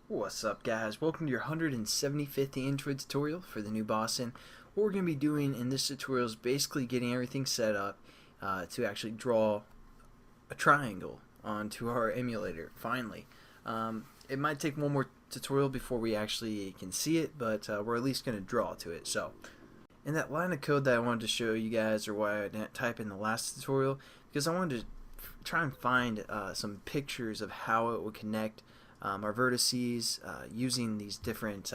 What's up, guys? Welcome to your 175th Android tutorial for the new Boston. What we're going to be doing in this tutorial is basically getting everything set up to actually draw a triangle onto our emulator, finally. It might take one more tutorial before we actually can see it, but we're at least going to draw to it. So, in that line of code that I wanted to show you guys, or why I didn't type in the last tutorial, because I wanted to try and find some pictures of how it would connect our vertices using these different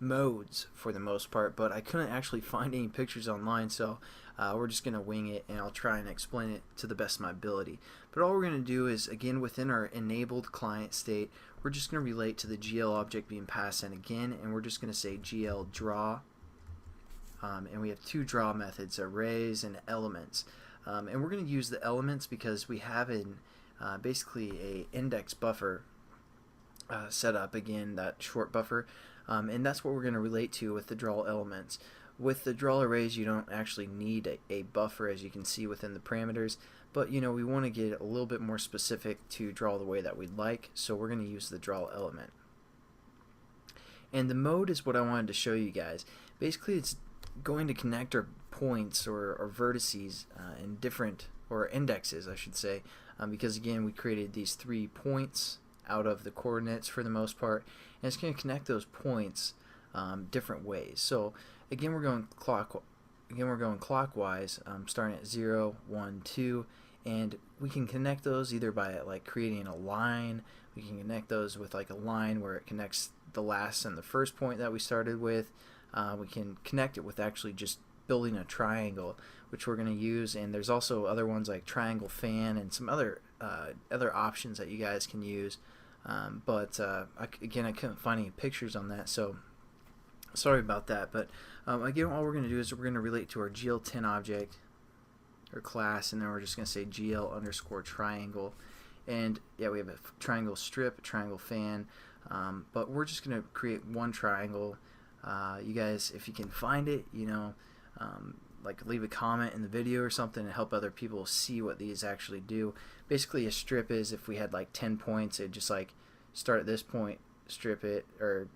modes for the most part, but I couldn't actually find any pictures online, so we're just going to wing it, and I'll try and explain it to the best of my ability. But all we're going to do is, again, within our enabled client state, we're just going to relate to the GL object being passed in again, and we're just going to say glDraw, and we have two draw methods, arrays and elements. And we're going to use the elements because we have basically a index buffer set up, again, that short buffer, and that's what we're going to relate to with the draw elements. With the draw arrays, you don't actually need a buffer, as you can see within the parameters, but we want to get a little bit more specific to draw the way that we'd like, so we're going to use the draw element. And the mode is what I wanted to show you guys. Basically, it's going to connect our points or vertices in different, or indexes I should say, because again we created these 3 points out of the coordinates for the most part, and it's going to connect those points different ways. So again we're going clockwise, starting at 0, 1, 2, and we can connect those either by like creating a line. We can connect those with like a line where it connects the last and the first point that we started with. We can connect it with actually just building a triangle, which we're going to use, and there's also other ones like triangle fan and some other options that you guys can use, but again I couldn't find any pictures on that, so sorry about that. But again, all we're going to do is we're going to relate to our GL10 object or class, and then we're just going to say GL underscore triangle, and yeah, we have a triangle strip, a triangle fan, but we're just going to create one triangle. You guys, if you can find it, like leave a comment in the video or something to help other people see what these actually do. Basically, a strip is, if we had like 10 points, it'd just like start at this point, strip it, or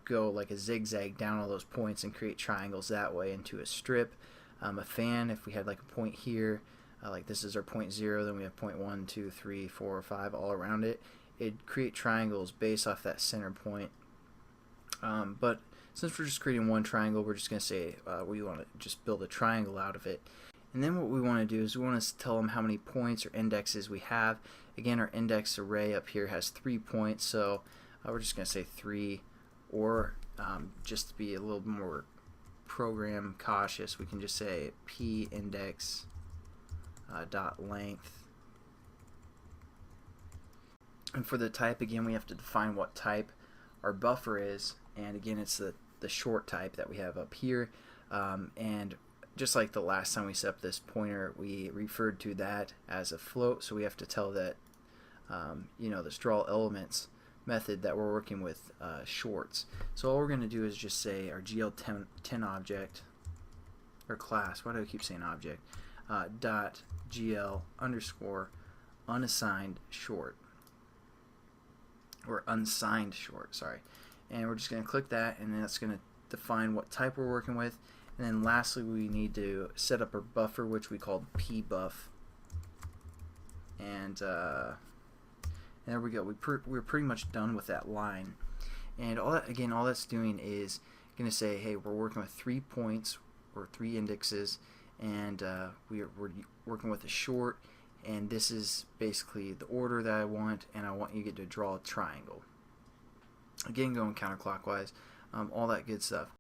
go like a zigzag down all those points and create triangles that way into a strip. A fan, if we had like a point here, like this is our point 0, then we have point 1, 2, 3, 4, 5 all around it, it'd create triangles based off that center point. But since we're just creating one triangle, we're just going to say we want to just build a triangle out of it. And then what we want to do is we want to tell them how many points or indexes we have. Again, our index array up here has 3 points, so we're just going to say 3, or just to be a little more program cautious, we can just say p index dot length. And for the type, again, we have to define what type our buffer is, and again it's the short type that we have up here, and just like the last time we set up this pointer, we referred to that as a float, so we have to tell that this glElements method that we're working with shorts. So all we're going to do is just say our GL10 object, or class, why do I keep saying object, dot GL underscore unassigned short, or unsigned short, sorry. And we're just going to click that, and then that's going to define what type we're working with. And then lastly, we need to set up our buffer, which we called pbuff. And there we go. We're pretty much done with that line. And all that's doing is going to say, hey, we're working with 3 points or 3 indexes, and we're working with a short, and this is basically the order that I want, and I want you to get to draw a triangle. Again, going counterclockwise, all that good stuff.